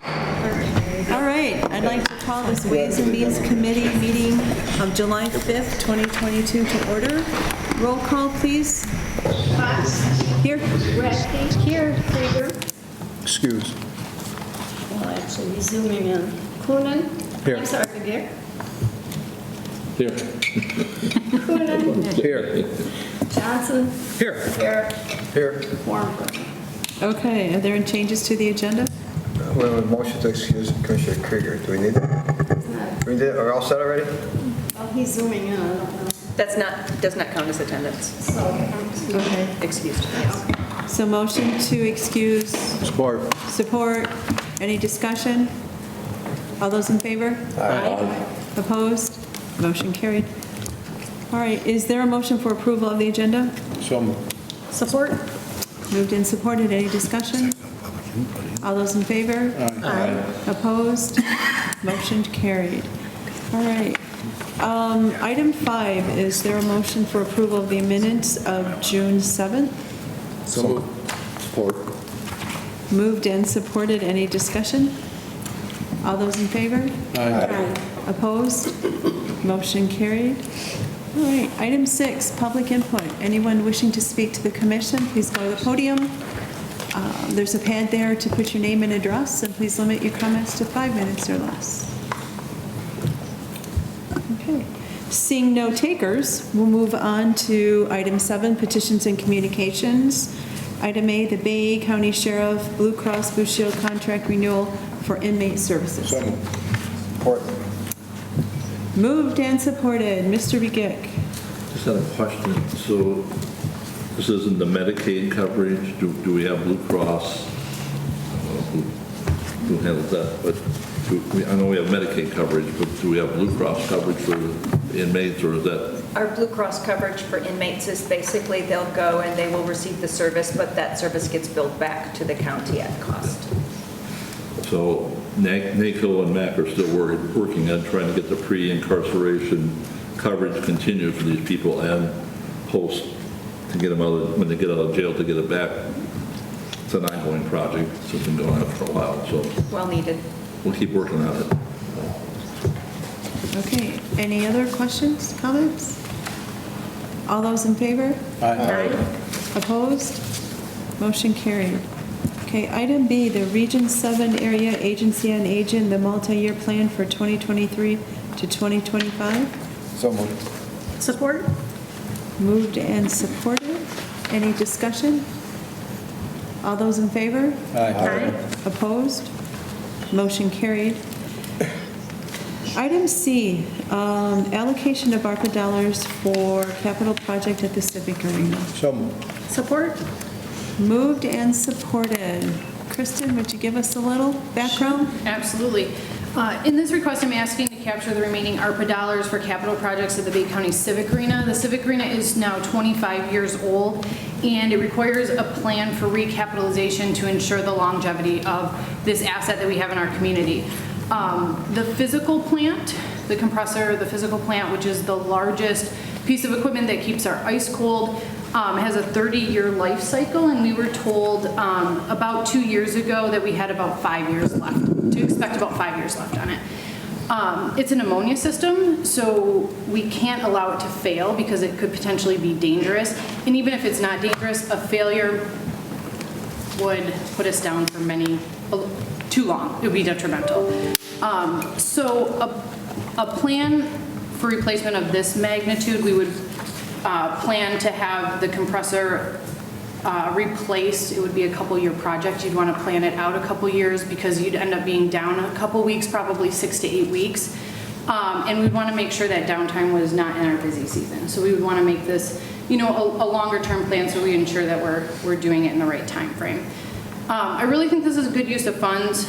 All right, I'd like to call this Ways and Means Committee meeting of July 5th, 2022 to order. Roll call, please. Fox. Here. Radke. Here. Krieger. Excuse. Well, actually, he's zooming in. Coonan. Here. I'm sorry, Dick. Here. Coonan. Here. Johnson. Here. Garrett. Here. Warrenberg. Okay, are there any changes to the agenda? We have a motion to excuse Commissioner Krieger. Do we need it? Do we need it? Are we all set already? Oh, he's zooming in. I don't know. Does not count as attendance. So, Okay, Excused. Yes. so motion to excuse, Support. support, any discussion? All those in favor? Aye. Opposed? Motion carried. All right, is there a motion for approval of the agenda? So moved. Support. Moved and supported, any discussion? All those in favor? Aye. Opposed? Motion carried. All right. Item 5, is there a motion for approval of the minutes of June 7th? So moved. Support. Moved and supported, any discussion? All those in favor? Aye. Opposed? Motion carried. All right, item 6, public input. Anyone wishing to speak to the commission, please go to the podium. There's a pad there to put your name and address, and please limit your comments to 5 minutes or less. Okay. Seeing no takers, we'll move on to item 7, petitions and communications. Item A, the Bay County Sheriff Blue Cross Blue Shield contract renewal for inmate services. So moved. Support. Moved and supported. Mr. Begic. Just had a question. So this isn't the Medicaid coverage. Do we have Blue Cross? Who handles that? But I know we have Medicaid coverage, but do we have Blue Cross coverage for inmates, or is that? Our Blue Cross coverage for inmates is basically they'll go and they will receive the service, but that service gets billed back to the county at cost. So NACO and MAC are still working on trying to get the pre-incarceration coverage continued for these people and post to get them out of, when they get out of jail, to get it back. It's an ongoing project. It's been going on for a while, so Well needed. we'll keep working on it. Okay, any other questions, comments? All those in favor? Aye. Opposed? Motion carried. Okay, item B, the Region 7 Area Agency on Aging, the multi-year plan for 2023 to 2025. So moved. Support. Moved and supported. Any discussion? All those in favor? Aye. Opposed? Motion carried. Item C, allocation of ARPA dollars for capital project at the Civic Arena. So moved. Support. Moved and supported. Kristen, would you give us a little background? Absolutely. In this request, I'm asking to capture the remaining ARPA dollars for capital projects at the Bay County Civic Arena. The Civic Arena is now 25 years old, and it requires a plan for recapitalization to ensure the longevity of this asset that we have in our community. The physical plant, the compressor, the physical plant, which is the largest piece of equipment that keeps our ice cold, has a 30-year life cycle, and we were told about 2 years ago that we had about 5 years left, to expect about 5 years left on it. It's an ammonia system, so we can't allow it to fail because it could potentially be dangerous. And even if it's not dangerous, a failure would put us down for too long. It would be detrimental. So a plan for replacement of this magnitude, we would plan to have the compressor replaced. It would be a couple-year project. You'd want to plan it out a couple years because you'd end up being down a couple weeks, probably 6 to 8 weeks. And we'd want to make sure that downtime was not in our busy season. So we would want to make this, a longer-term plan so we ensure that we're doing it in the right time frame. I really think this is a good use of funds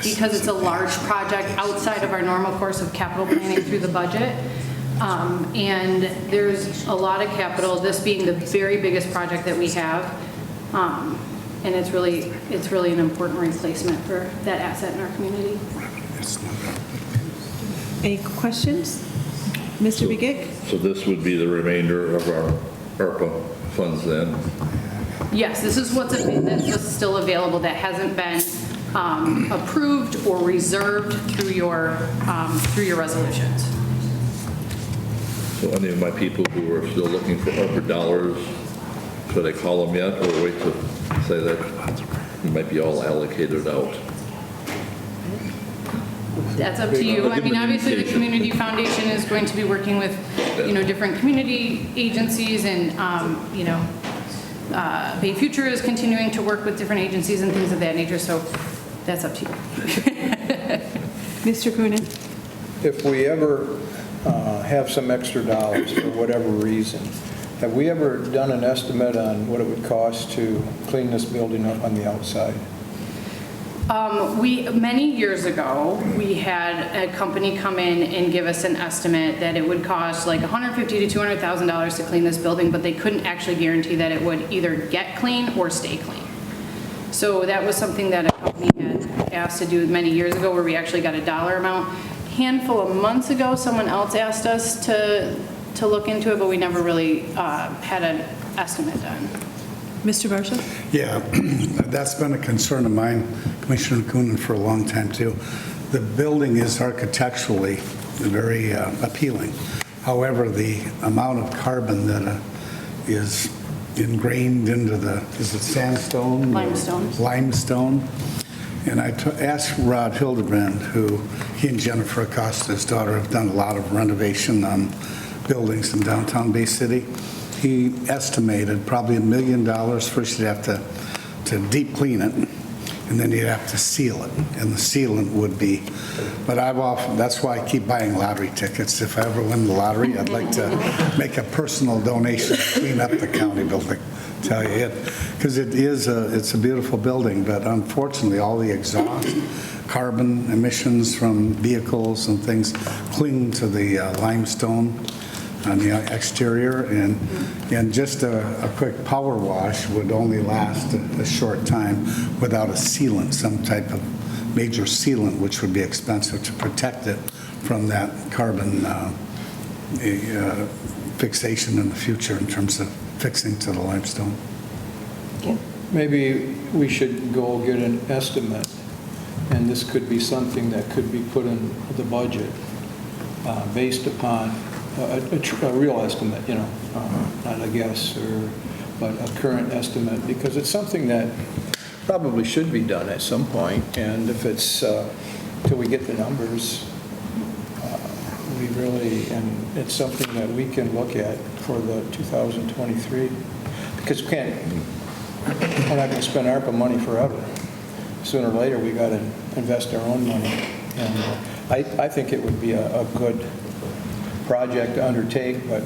because it's a large project outside of our normal course of capital planning through the budget. And there's a lot of capital, this being the very biggest project that we have. And it's really an important replacement for that asset in our community. Any questions? Mr. Begic? So this would be the remainder of our ARPA funds then? Yes, this is what's still available that hasn't been approved or reserved through your resolutions. So any of my people who are still looking for ARPA dollars, should I call them yet or wait to say that it might be all allocated out? That's up to you. I'll I give mean, them an obviously, the indication. Community Foundation is going to be working with, different community agencies and, Bay Future is continuing to work with different agencies and things of that nature, so that's up to you. Mr. Coonan? If we ever have some extra dollars for whatever reason, have we ever done an estimate on what it would cost to clean this building up on the outside? Many years ago, we had a company come in and give us an estimate that it would cost like $150,000 to $200,000 to clean this building, but they couldn't actually guarantee that it would either get clean or stay clean. So that was something that a company had asked to do many years ago, where we actually got a dollar amount. Handful of months ago, someone else asked us to look into it, but we never really had an estimate done. Mr. Barsha? Yeah, that's been a concern of mine, Commissioner Coonan, for a long time, too. The building is architecturally very appealing. However, the amount of carbon that is ingrained into the, is it sandstone? Limestone. Limestone. And I asked Rod Hildebrand, who he and Jennifer Acosta, his daughter, have done a lot of renovation on buildings in downtown Bay City. He estimated probably $1 million. First, you'd have to deep clean it, and then you'd have to seal it, and the sealant would be, but that's why I keep buying lottery tickets. If I ever win the lottery, I'd like to make a personal donation to clean up the county building, tell you it, because it's a beautiful building, but unfortunately, all the exhaust, carbon emissions from vehicles and things cling to the limestone on the exterior, and just a quick power wash would only last a short time without a sealant, some type of major sealant, which would be expensive to protect it from that carbon fixation in the future in terms of fixing to the limestone. Maybe we should go get an estimate, and this could be something that could be put in the budget based upon a real estimate, not a guess, but a current estimate, because it's something that probably should be done at some point, and if it's, till we get the numbers, and it's something that we can look at for the 2023, because we're not going to spend ARPA money forever. Sooner or later, we got to invest our own money, and I think it would be a good project to undertake, but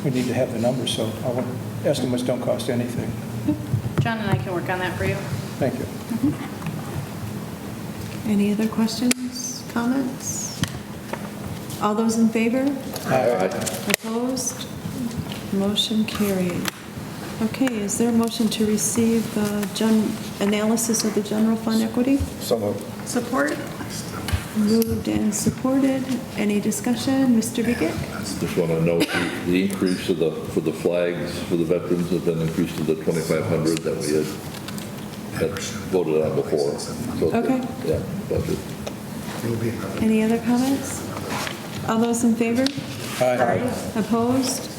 we need to have the numbers, so our estimates don't cost anything. John and I can work on that for you. Thank you. Any other questions, comments? All those in favor? Aye. Opposed? Motion carried. Okay, is there a motion to receive the analysis of the general fund equity? So moved. Support? Moved and supported. Any discussion? Mr. Bigot? Just want to note the increase for the flags for the veterans has been increased to the 2,500 that we had voted on before. So, Okay. Yeah, budget. Any other comments? All those in favor? Aye. Opposed?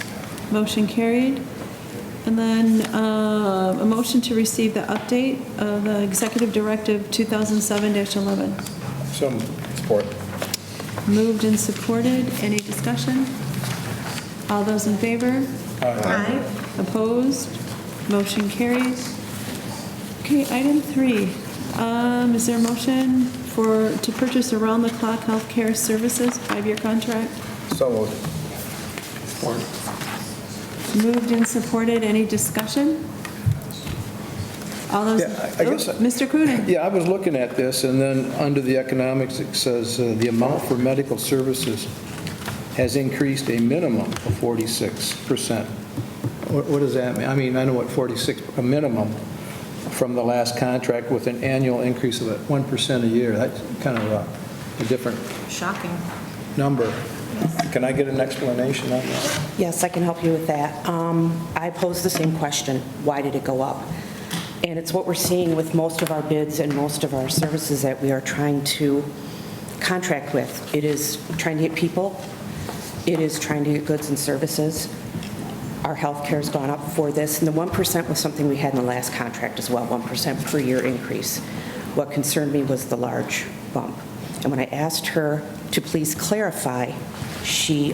Motion carried. And then a motion to receive the update of the Executive Directive 2007-11. So Support. Moved and supported. Any discussion? All those in favor? Aye. Opposed? Motion carries. Okay, item 3. Is there a motion to purchase around-the-clock healthcare services, 5-year contract? So moved. Support. Moved and supported. Any discussion? All those. Yeah, I guess- Mr. Coonan. Yeah, I was looking at this, and then under the economics, it says the amount for medical services has increased a minimum of 46%. What does that mean? I mean, I know what 46, a minimum from the last contract with an annual increase of 1% a year. That's kind of a different Shocking. number. Can I get an explanation on that? Yes, I can help you with that. I posed the same question. Why did it go up? And it's what we're seeing with most of our bids and most of our services that we are trying to contract with. It is trying to get people, it is trying to get goods and services. Our healthcare has gone up for this, and the 1% was something we had in the last contract as well, 1% per year increase. What concerned me was the large bump. And when I asked her to please clarify, she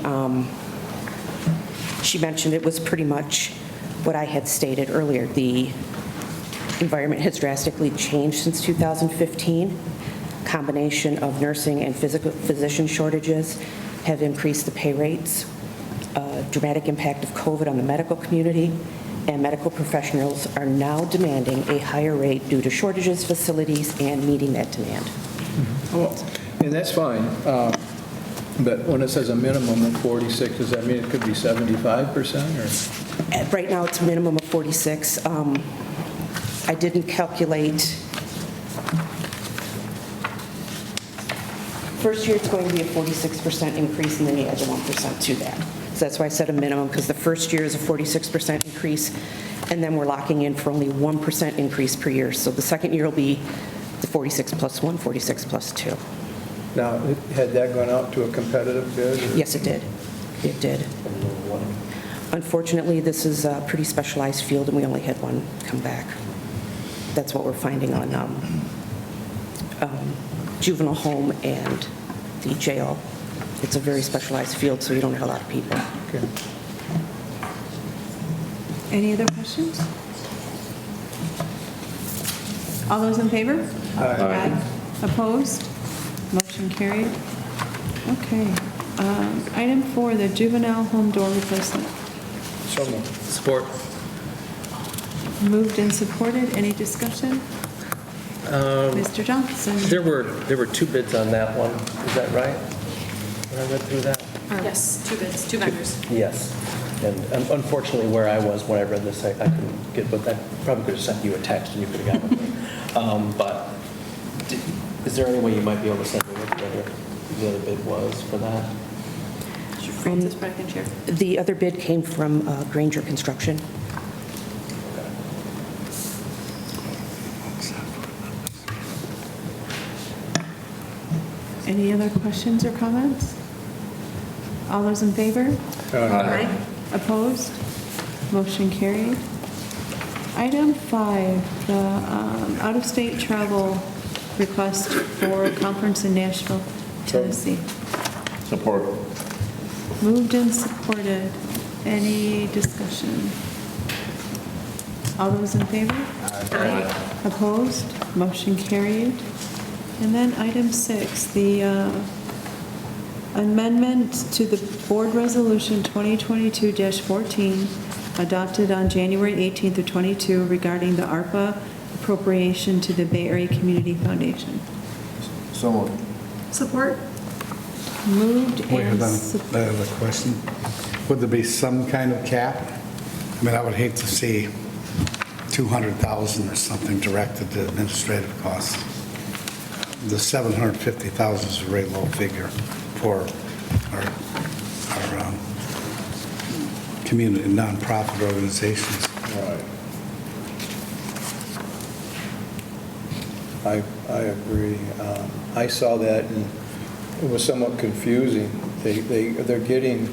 mentioned it was pretty much what I had stated earlier. The environment has drastically changed since 2015. Combination of nursing and physician shortages have increased the pay rates. Dramatic impact of COVID on the medical community, and medical professionals are now demanding a higher rate due to shortages, facilities, and meeting that demand. Well, and that's fine, but when it says a minimum of 46, does that mean it could be 75% or? Right now, it's a minimum of 46. I didn't calculate. First year, it's going to be a 46% increase, and then you add the 1% to that. So that's why I said a minimum, because the first year is a 46% increase, and then we're locking in for only 1% increase per year. So the second year will be the 46 plus 1, 46 plus 2. Now, had that gone out to a competitive bid? Or? Yes, it did. It did. Unfortunately, this is a pretty specialized field, and we only had one come back. That's what we're finding on juvenile home and the jail. It's a very specialized field, so you don't have a lot of people. Okay. Any other questions? All those in favor? Aye. Opposed? Motion carried. Okay. Item 4, the juvenile home door replacement. So moved. Support. Moved and supported. Any discussion? Mr. Johnson? There were 2 bids on that one. Is that right? When I read through that? Yes, 2 bids, 2 vendors. Yes. And unfortunately, where I was when I read this, I couldn't get, but I probably could have sent you a text and you could have gotten it. But is there any way you might be able to send me what the other bid was for that? Francis Brecken, Chair. The other bid came from Granger Construction. Any other questions or comments? All those in favor? Aye. Opposed? Motion carried. Item 5, the out-of-state travel request for a conference in Nashville, Tennessee. Support. Moved and supported. Any discussion? All those in favor? Aye. Opposed? Motion carried. And then item 6, the amendment to the Board Resolution 2022-14 adopted on January 18th of 22 regarding the ARPA appropriation to the Bay Area Community Foundation. So moved. Support? Moved Wait, and hold on. I have a question. Would there be some kind of cap? I mean, I would hate to see 200,000 or something directed to administrative costs. The 750,000 is a very low figure for our community nonprofit organizations. Right. I agree. I saw that and it was somewhat confusing. They're getting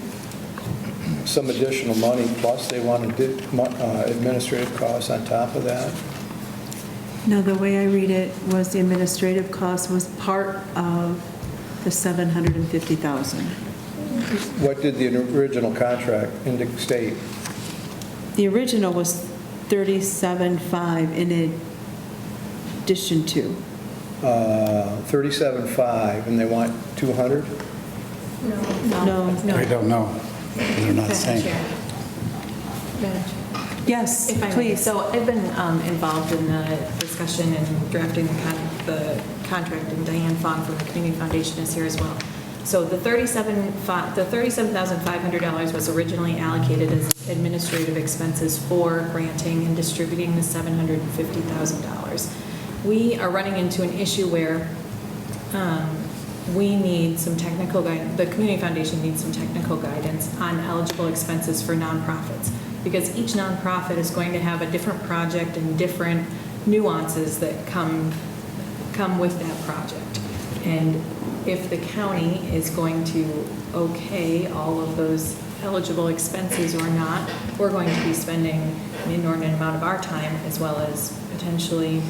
some additional money, plus they want administrative costs on top of that. No, the way I read it was the administrative cost was part of the 750,000. What did the original contract state? The original was 37.5 in addition to. 37.5, and they want 200? No. We don't know. They're not saying. Yes, If I may. please. So I've been involved in the discussion and drafting the contract, and Diane Fong from the Community Foundation is here as well. So the $37,500 was originally allocated as administrative expenses for granting and distributing the $750,000. We are running into an issue where we need some technical guidance. The Community Foundation needs some technical guidance on eligible expenses for nonprofits, because each nonprofit is going to have a different project and different nuances that come with that project. And if the county is going to okay all of those eligible expenses or not, we're going to be spending an inordinate amount of our time, as well as potentially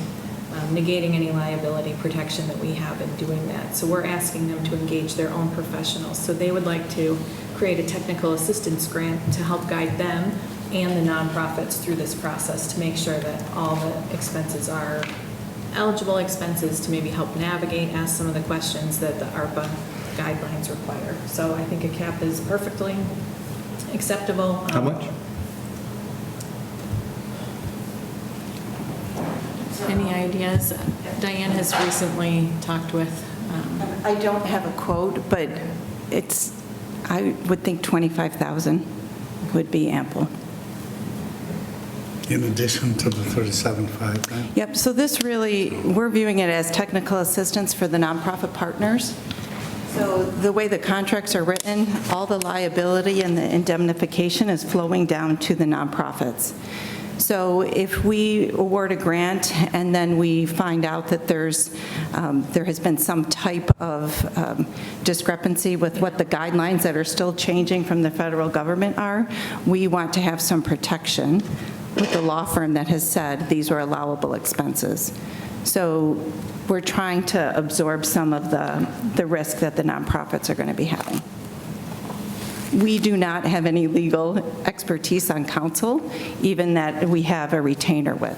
negating any liability protection that we have in doing that. So we're asking them to engage their own professionals. So they would like to create a technical assistance grant to help guide them and the nonprofits through this process to make sure that all the expenses are eligible expenses, to maybe help navigate, ask some of the questions that the ARPA guidelines require. So I think a cap is perfectly acceptable. How much? Any ideas? Diane has recently talked with, I don't have a quote, but I would think 25,000 would be ample. In addition to the 37.5, right? Yep, so this really, we're viewing it as technical assistance for the nonprofit partners. So the way the contracts are written, all the liability and the indemnification is flowing down to the nonprofits. So if we award a grant and then we find out that there has been some type of discrepancy with what the guidelines that are still changing from the federal government are, we want to have some protection with the law firm that has said these are allowable expenses. So we're trying to absorb some of the risk that the nonprofits are going to be having. We do not have any legal expertise on counsel, even that we have a retainer with.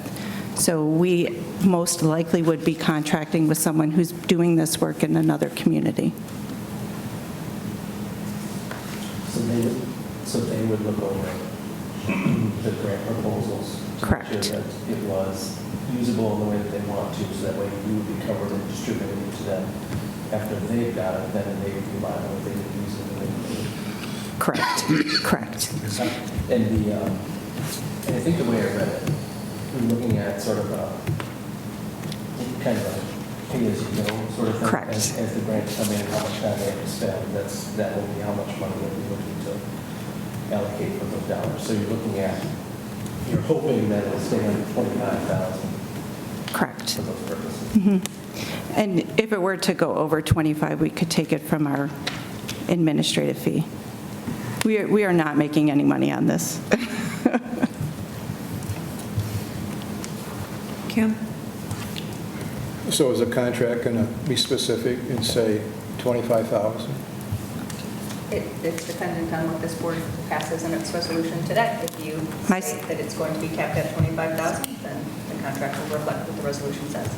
So we most likely would be contracting with someone who's doing this work in another community. So they would look over the grant proposals to Correct. make sure that it was usable in the way that they want to, so that way you would be covered and distributed it to them. After they've got it, then they would be liable if they didn't use it the way they did. Correct, correct. And I think the way I read it, we're looking at sort of a kind of a pay-as-you-go sort of thing. Correct. As the grants come in, how much time they have to spend, that will be how much money they'll be looking to allocate for those dollars. So you're hoping that it'll stay under 25,000. Correct. For those purposes. Mm-hmm. And if it were to go over 25, we could take it from our administrative fee. We are not making any money on this. Kim? So is the contract going to be specific and say 25,000? It's dependent on what this board passes in its resolution today. If you say that it's going to be capped at 25,000, then the contract will reflect what the resolution says.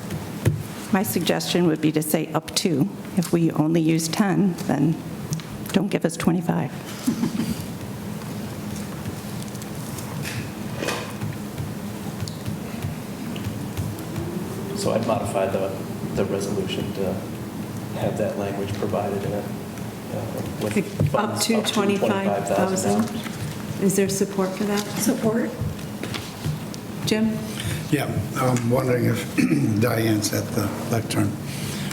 My suggestion would be to say up to. If we only use 10, then don't give us 25. So I'd modify the resolution to have that language provided in it. With Up funds to 25,000. Is there support for that? Support. Jim? Yeah, I'm wondering if Diane's at the lectern.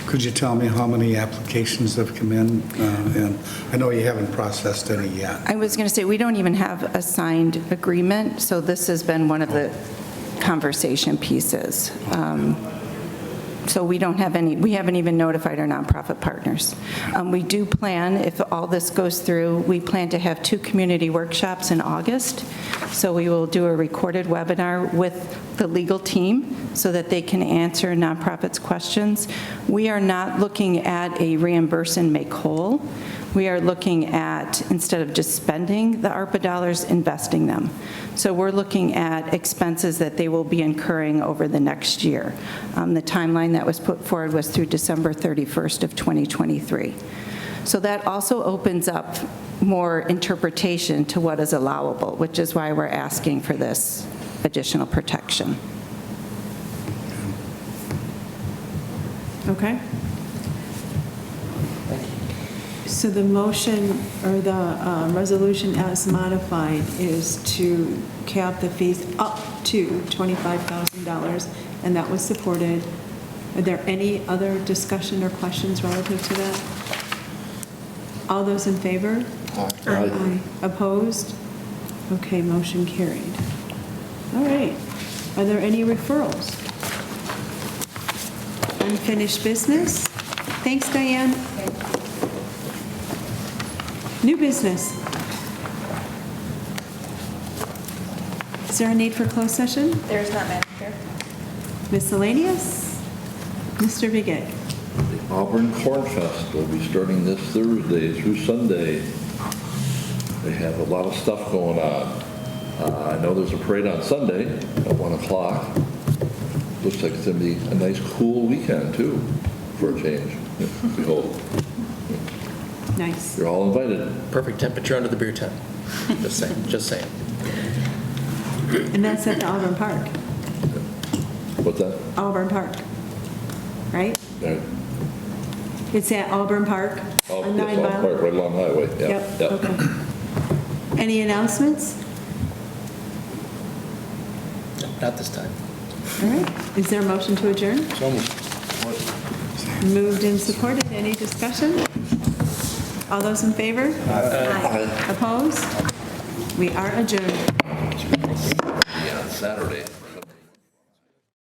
Could you tell me how many applications have come in? And I know you haven't processed any yet. I was going to say, we don't even have a signed agreement, so this has been one of the conversation pieces. So we don't have any, we haven't even notified our nonprofit partners. We do plan, if all this goes through, we plan to have 2 community workshops in August. So we will do a recorded webinar with the legal team so that they can answer nonprofits' questions. We are not looking at a reimburse and make whole. We are looking at, instead of just spending the ARPA dollars, investing them. So we're looking at expenses that they will be incurring over the next year. The timeline that was put forward was through December 31st of 2023. So that also opens up more interpretation to what is allowable, which is why we're asking for this additional protection. Okay. So the motion or the resolution as modified is to cap the fees up to $25,000, and that was supported. Are there any other discussion or questions relative to that? All those in favor? Aye. Opposed? Okay, motion carried. All right. Are there any referrals? unfinished business. Thanks, Diane. New business. Is there a need for closed session? There is not, Madam Chair. Miscellaneous? Mr. Begay. The Auburn Corn Fest will be starting this Thursday through Sunday. They have a lot of stuff going on. I know there's a parade on Sunday at 1 o'clock. Looks like it's going to be a nice, cool weekend, too, for a change, we hope. Nice. You're all invited. Perfect temperature under the beer tent. Just saying, just saying. And that's at the Auburn Park. What's that? Auburn Park, right? Right. It's at Auburn Park Oh, on yes, 9 Auburn Mile? Park, right along the highway. Yeah, Yep, yeah. okay. Any announcements? Not this time. All right. Is there a motion to adjourn? So moved. Moved and supported. Any discussion? All those in favor? Aye. Opposed? We are adjourned. Yeah, Saturday.